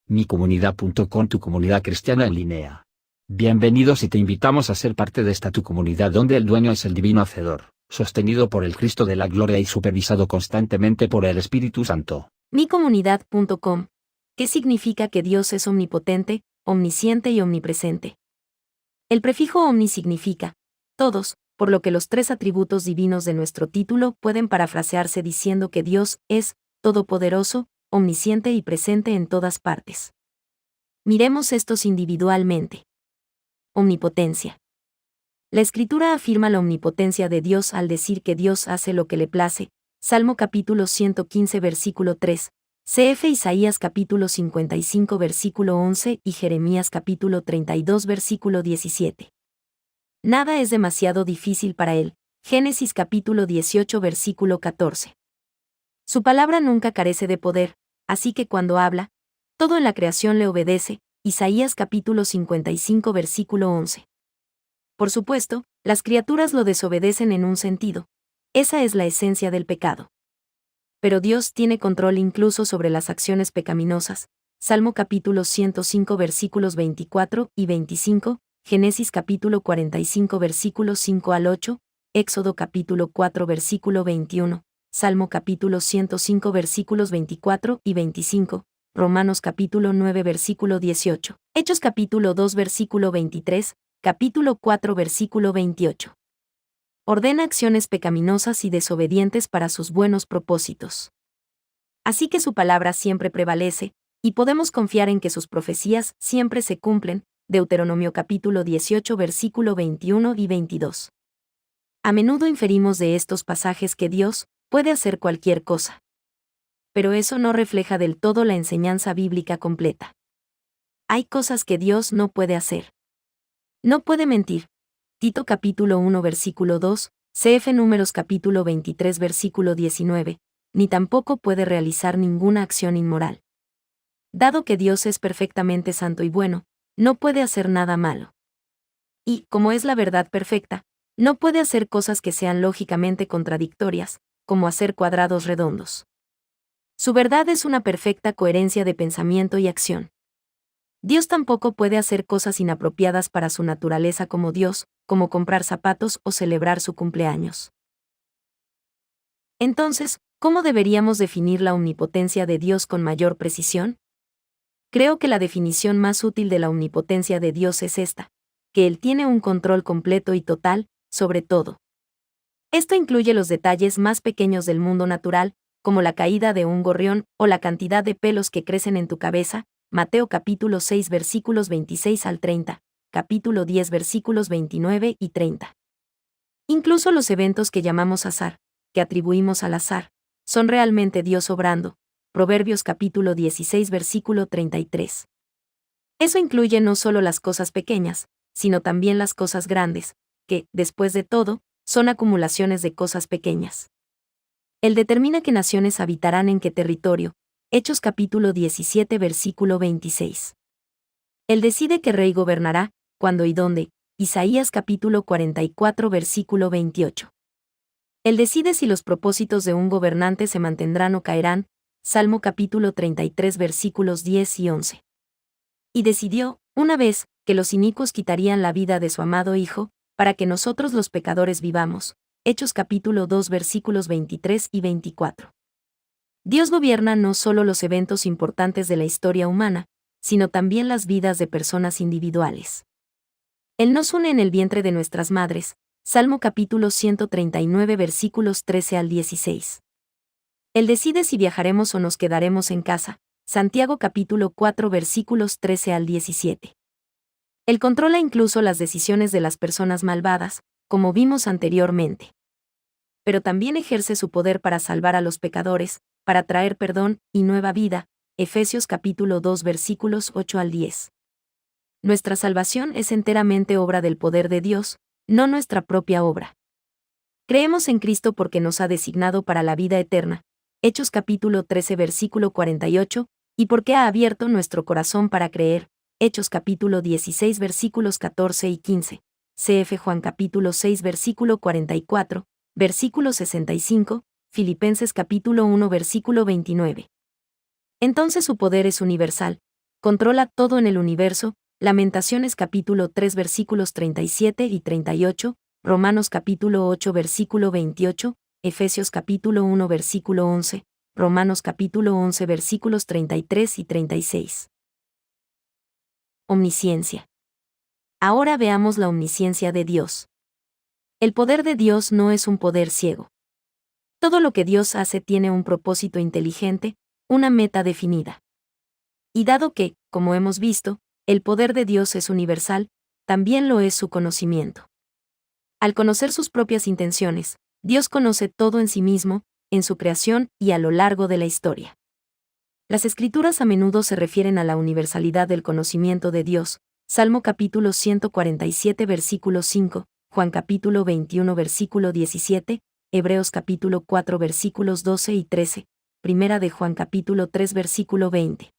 micomunidad.com, tu comunidad cristiana en línea. Bienvenidos y te invitamos a ser parte de esta tu comunidad donde el dueño es el divino Hacedor, sostenido por el Cristo de la Gloria y supervisado constantemente por el Espíritu Santo. micomunidad.com, ¿qué significa que Dios es omnipotente, omnisciente y omnipresente? El prefijo omni significa todos, por lo que los tres atributos divinos de nuestro título pueden parafrasearse diciendo que Dios es todopoderoso, omnisciente y presente en todas partes. Miremos estos individualmente. Omnipotencia. La Escritura afirma la omnipotencia de Dios al decir que Dios hace lo que le place. Salmo capítulo 115 versículo 3, CF Isaías capítulo 55 versículo 11 y Jeremías capítulo 32 versículo 17. Nada es demasiado difícil para él. Génesis capítulo 18 versículo 14. Su palabra nunca carece de poder, así que cuando habla, todo en la creación le obedece. Isaías capítulo 55 versículo 11. Por supuesto, las criaturas lo desobedecen en un sentido. Esa es la esencia del pecado. Pero Dios tiene control incluso sobre las acciones pecaminosas. Salmo capítulo 105 versículos 24 y 25, Génesis capítulo 45 versículos 5 al 8, Éxodo capítulo 4 versículo 21, Salmo capítulo 105 versículos 24 y 25, Romanos capítulo 9 versículo 18, Hechos capítulo 2 versículo 23, capítulo 4 versículo 28. Ordena acciones pecaminosas y desobedientes para sus buenos propósitos. Así que su palabra siempre prevalece, y podemos confiar en que sus profecías siempre se cumplen. Deuteronomio capítulo 18 versículo 21 y 22. A menudo inferimos de estos pasajes que Dios puede hacer cualquier cosa. Pero eso no refleja del todo la enseñanza bíblica completa. Hay cosas que Dios no puede hacer. No puede mentir. Tito capítulo 1 versículo 2, CF Números capítulo 23 versículo 19, ni tampoco puede realizar ninguna acción inmoral. Dado que Dios es perfectamente santo y bueno, no puede hacer nada malo. Y, como es la verdad perfecta, no puede hacer cosas que sean lógicamente contradictorias, como hacer cuadrados redondos. Su verdad es una perfecta coherencia de pensamiento y acción. Dios tampoco puede hacer cosas inapropiadas para su naturaleza como Dios, como comprar zapatos o celebrar su cumpleaños. Entonces, ¿cómo deberíamos definir la omnipotencia de Dios con mayor precisión? Creo que la definición más útil de la omnipotencia de Dios es esta, que Él tiene un control completo y total, sobre todo. Esto incluye los detalles más pequeños del mundo natural, como la caída de un gorrión o la cantidad de pelos que crecen en tu cabeza. Mateo capítulo 6 versículos 26 al 30, capítulo 10 versículos 29 y 30. Incluso los eventos que llamamos azar, que atribuimos al azar, son realmente Dios obrando. Proverbios capítulo 16 versículo 33. Eso incluye no solo las cosas pequeñas, sino también las cosas grandes, que, después de todo, son acumulaciones de cosas pequeñas. Él determina qué naciones habitarán en qué territorio. Hechos capítulo 17 versículo 26. Él decide qué rey gobernará, cuándo y dónde. Isaías capítulo 44 versículo 28. Él decide si los propósitos de un gobernante se mantendrán o caerán. Salmo capítulo 33 versículos 10 y 11. Y decidió, una vez, que los inicuos quitarían la vida de su amado Hijo, para que nosotros los pecadores vivamos. Hechos capítulo 2 versículos 23 y 24. Dios gobierna no solo los eventos importantes de la historia humana, sino también las vidas de personas individuales. Él nos une en el vientre de nuestras madres. Salmo capítulo 139 versículos 13 al 16. Él decide si viajaremos o nos quedaremos en casa. Santiago capítulo 4 versículos 13 al 17. Él controla incluso las decisiones de las personas malvadas, como vimos anteriormente. Pero también ejerce su poder para salvar a los pecadores, para traer perdón y nueva vida. Efesios capítulo 2 versículos 8 al 10. Nuestra salvación es enteramente obra del poder de Dios, no nuestra propia obra. Creemos en Cristo porque nos ha designado para la vida eterna. Hechos capítulo 13 versículo 48, y porque ha abierto nuestro corazón para creer. Hechos capítulo 16 versículos 14 y 15. CF Juan capítulo 6 versículo 44, versículo 65, Filipenses capítulo 1 versículo 29. Entonces su poder es universal, controla todo en el universo. Lamentaciones capítulo 3 versículos 37 y 38, Romanos capítulo 8 versículo 28, Efesios capítulo 1 versículo 11, Romanos capítulo 11 versículos 33 y 36. Omnisciencia. Ahora veamos la omnisciencia de Dios. El poder de Dios no es un poder ciego. Todo lo que Dios hace tiene un propósito inteligente, una meta definida. Y dado que, como hemos visto, el poder de Dios es universal, también lo es su conocimiento. Al conocer sus propias intenciones, Dios conoce todo en sí mismo, en su creación y a lo largo de la historia. Las Escrituras a menudo se refieren a la universalidad del conocimiento de Dios. Salmo capítulo 147 versículo 5, Juan capítulo 21 versículo 17, Hebreos capítulo 4 versículos 12 y 13, Primera de Juan capítulo 3 versículo 20.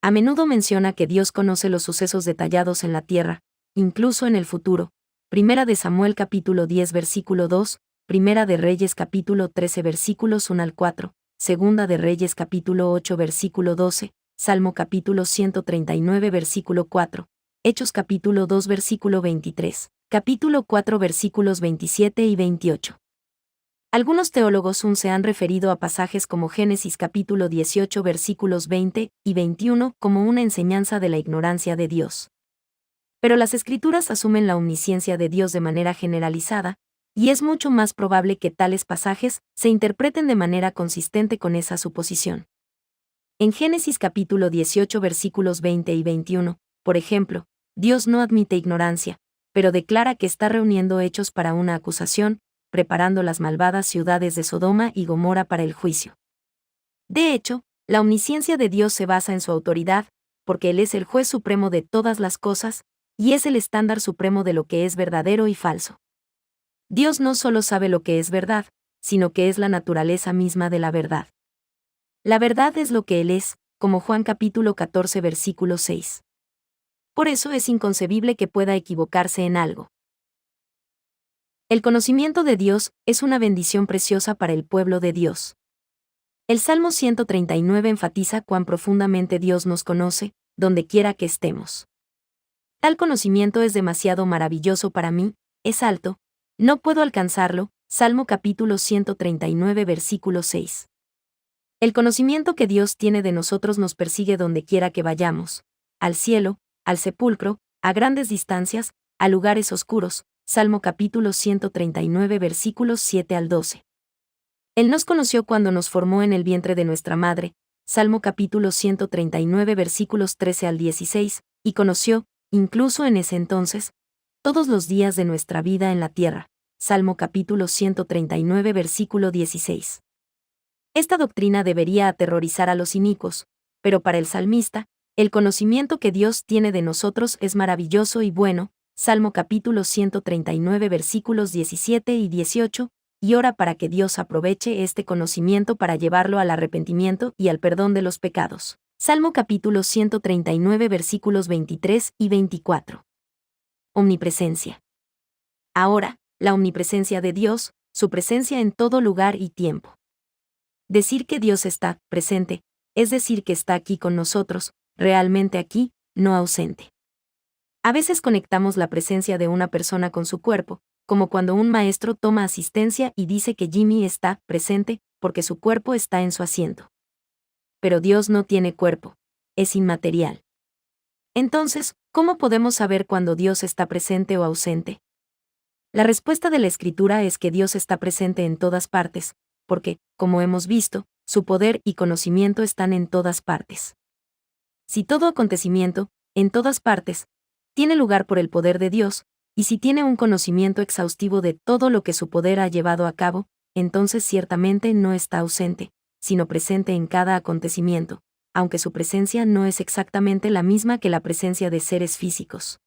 A menudo menciona que Dios conoce los sucesos detallados en la tierra, incluso en el futuro. Primera de Samuel capítulo 10 versículo 2, Primera de Reyes capítulo 13 versículos 1 al 4, Segunda de Reyes capítulo 8 versículo 12, Salmo capítulo 139 versículo 4, Hechos capítulo 2 versículo 23, capítulo 4 versículos 27 y 28. Algunos teólogos se han referido a pasajes como Génesis capítulo 18 versículos 20 y 21 como una enseñanza de la ignorancia de Dios. Pero las Escrituras asumen la omnisciencia de Dios de manera generalizada, y es mucho más probable que tales pasajes se interpreten de manera consistente con esa suposición. En Génesis capítulo 18 versículos 20 y 21, por ejemplo, Dios no admite ignorancia, pero declara que está reuniendo hechos para una acusación, preparando las malvadas ciudades de Sodoma y Gomorra para el juicio. De hecho, la omnisciencia de Dios se basa en su autoridad, porque Él es el juez supremo de todas las cosas, y es el estándar supremo de lo que es verdadero y falso. Dios no solo sabe lo que es verdad, sino que es la naturaleza misma de la verdad. La verdad es lo que Él es, como Juan capítulo 14 versículo 6. Por eso es inconcebible que pueda equivocarse en algo. El conocimiento de Dios es una bendición preciosa para el pueblo de Dios. El Salmo 139 enfatiza cuán profundamente Dios nos conoce, donde quiera que estemos. Tal conocimiento es demasiado maravilloso para mí, es alto, no puedo alcanzarlo. Salmo capítulo 139 versículo 6. El conocimiento que Dios tiene de nosotros nos persigue donde quiera que vayamos, al cielo, al sepulcro, a grandes distancias, a lugares oscuros. Salmo capítulo 139 versículos 7 al 12. Él nos conoció cuando nos formó en el vientre de nuestra madre. Salmo capítulo 139 versículos 13 al 16, y conoció, incluso en ese entonces, todos los días de nuestra vida en la tierra. Salmo capítulo 139 versículo 16. Esta doctrina debería aterrorizar a los inicuos, pero para el salmista, el conocimiento que Dios tiene de nosotros es maravilloso y bueno. Salmo capítulo 139 versículos 17 y 18, y ora para que Dios aproveche este conocimiento para llevarlo al arrepentimiento y al perdón de los pecados. Salmo capítulo 139 versículos 23 y 24. Omnipresencia. Ahora, la omnipresencia de Dios, su presencia en todo lugar y tiempo. Decir que Dios está presente, es decir que está aquí con nosotros, realmente aquí, no ausente. A veces conectamos la presencia de una persona con su cuerpo, como cuando un maestro toma asistencia y dice que Jimmy está presente porque su cuerpo está en su asiento. Pero Dios no tiene cuerpo, es inmaterial. Entonces, ¿cómo podemos saber cuando Dios está presente o ausente? La respuesta de la Escritura es que Dios está presente en todas partes, porque, como hemos visto, su poder y conocimiento están en todas partes. Si todo acontecimiento, en todas partes, tiene lugar por el poder de Dios, y si tiene un conocimiento exhaustivo de todo lo que su poder ha llevado a cabo, entonces ciertamente no está ausente, sino presente en cada acontecimiento, aunque su presencia no es exactamente la misma que la presencia de seres físicos.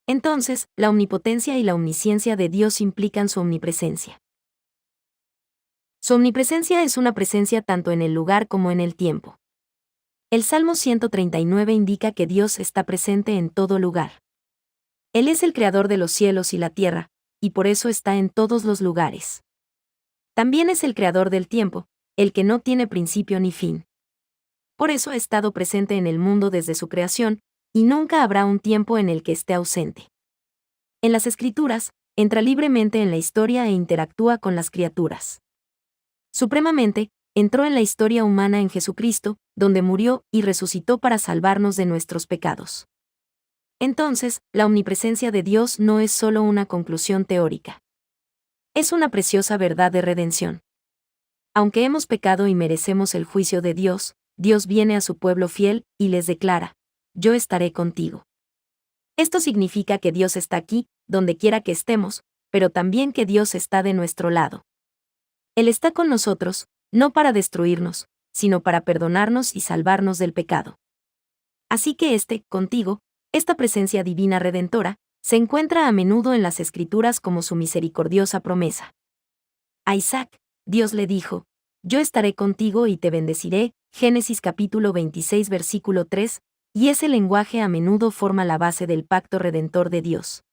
Entonces, la omnipotencia y la omnisciencia de Dios implican su omnipresencia. Su omnipresencia es una presencia tanto en el lugar como en el tiempo. El Salmo 139 indica que Dios está presente en todo lugar. Él es el creador de los cielos y la tierra, y por eso está en todos los lugares. También es el creador del tiempo, el que no tiene principio ni fin. Por eso ha estado presente en el mundo desde su creación, y nunca habrá un tiempo en el que esté ausente. En las Escrituras, entra libremente en la historia e interactúa con las criaturas. Supremamente, entró en la historia humana en Jesucristo, donde murió y resucitó para salvarnos de nuestros pecados. Entonces, la omnipresencia de Dios no es solo una conclusión teórica. Es una preciosa verdad de redención. Aunque hemos pecado y merecemos el juicio de Dios, Dios viene a su pueblo fiel y les declara: yo estaré contigo. Esto significa que Dios está aquí, donde quiera que estemos, pero también que Dios está de nuestro lado. Él está con nosotros, no para destruirnos, sino para perdonarnos y salvarnos del pecado. Así que contigo, esta presencia divina redentora, se encuentra a menudo en las Escrituras como su misericordiosa promesa. A Isaac, Dios le dijo: yo estaré contigo y te bendeciré, Génesis capítulo 26 versículo 3, y ese lenguaje a menudo forma la base del pacto redentor de Dios.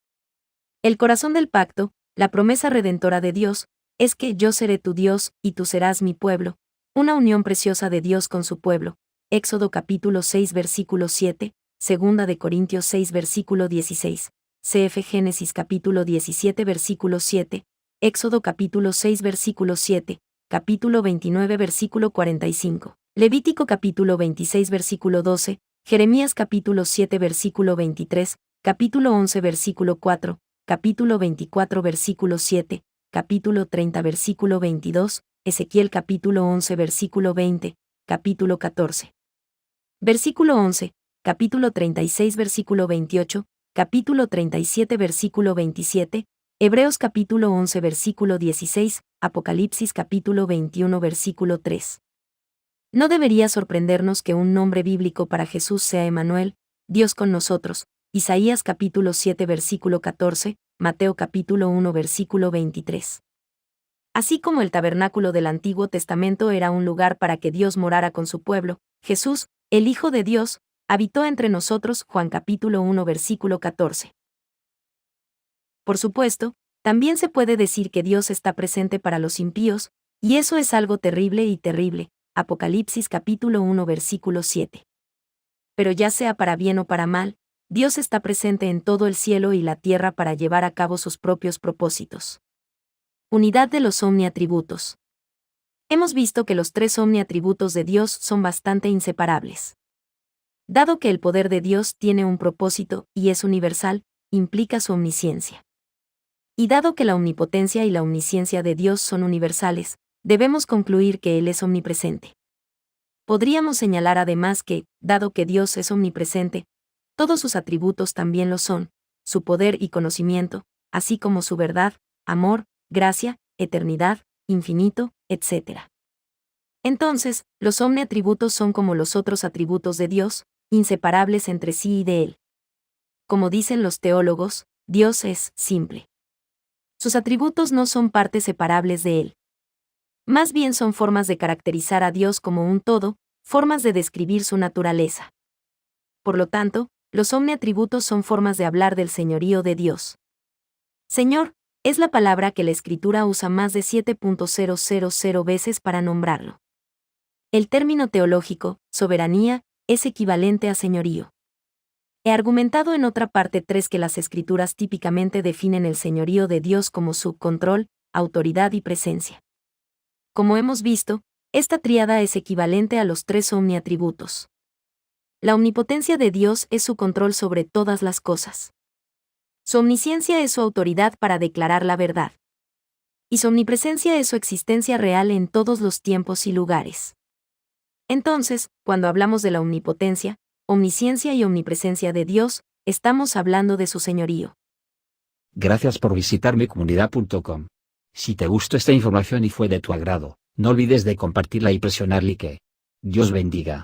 El corazón del pacto, la promesa redentora de Dios, es que yo seré tu Dios y tú serás mi pueblo, una unión preciosa de Dios con su pueblo. Éxodo capítulo 6 versículo 7, Segunda de Corintios 6 versículo 16, cf. Génesis capítulo 17 versículo 7, Éxodo capítulo 6 versículo 7, capítulo 29 versículo 45, Levítico capítulo 26 versículo 12, Jeremías capítulo 7 versículo 23, capítulo 11 versículo 4, capítulo 24 versículo 7, capítulo 30 versículo 22, Ezequiel capítulo 11 versículo 20, capítulo 14. Versículo 11, capítulo 36 versículo 28, capítulo 37 versículo 27, Hebreos capítulo 11 versículo 16, Apocalipsis capítulo 21 versículo 3. No debería sorprendernos que un nombre bíblico para Jesús sea Emmanuel, Dios con nosotros, Isaías capítulo 7 versículo 14, Mateo capítulo 1 versículo 23. Así como el tabernáculo del Antiguo Testamento era un lugar para que Dios morara con su pueblo, Jesús, el Hijo de Dios, habitó entre nosotros, Juan capítulo 1 versículo 14. Por supuesto, también se puede decir que Dios está presente para los impíos, y eso es algo terrible y terrible, Apocalipsis capítulo 1 versículo 7. Pero ya sea para bien o para mal, Dios está presente en todo el cielo y la tierra para llevar a cabo sus propios propósitos. Unidad de los omniatributos. Hemos visto que los tres omniatributos de Dios son bastante inseparables. Dado que el poder de Dios tiene un propósito y es universal, implica su omnisciencia. Y dado que la omnipotencia y la omnisciencia de Dios son universales, debemos concluir que Él es omnipresente. Podríamos señalar además que, dado que Dios es omnipresente, todos sus atributos también lo son, su poder y conocimiento, así como su verdad, amor, gracia, eternidad, infinito, etc. Entonces, los omniatributos son como los otros atributos de Dios, inseparables entre sí y de Él. Como dicen los teólogos, Dios es simple. Sus atributos no son partes separables de Él. Más bien son formas de caracterizar a Dios como un todo, formas de describir su naturaleza. Por lo tanto, los omniatributos son formas de hablar del señorío de Dios. Señor es la palabra que la Escritura usa más de 7.000 veces para nombrarlo. El término teológico, soberanía, es equivalente a señorío. He argumentado en otra parte 3 que las Escrituras típicamente definen el señorío de Dios como su control, autoridad y presencia. Como hemos visto, esta tríada es equivalente a los 3 omniatributos. La omnipotencia de Dios es su control sobre todas las cosas. Su omnisciencia es su autoridad para declarar la verdad. Y su omnipresencia es su existencia real en todos los tiempos y lugares. Entonces, cuando hablamos de la omnipotencia, omnisciencia y omnipresencia de Dios, estamos hablando de su señorío. Gracias por visitar micomunidad.com. Si te gustó esta información y fue de tu agrado, no olvides de compartirla y presionar like. Dios bendiga.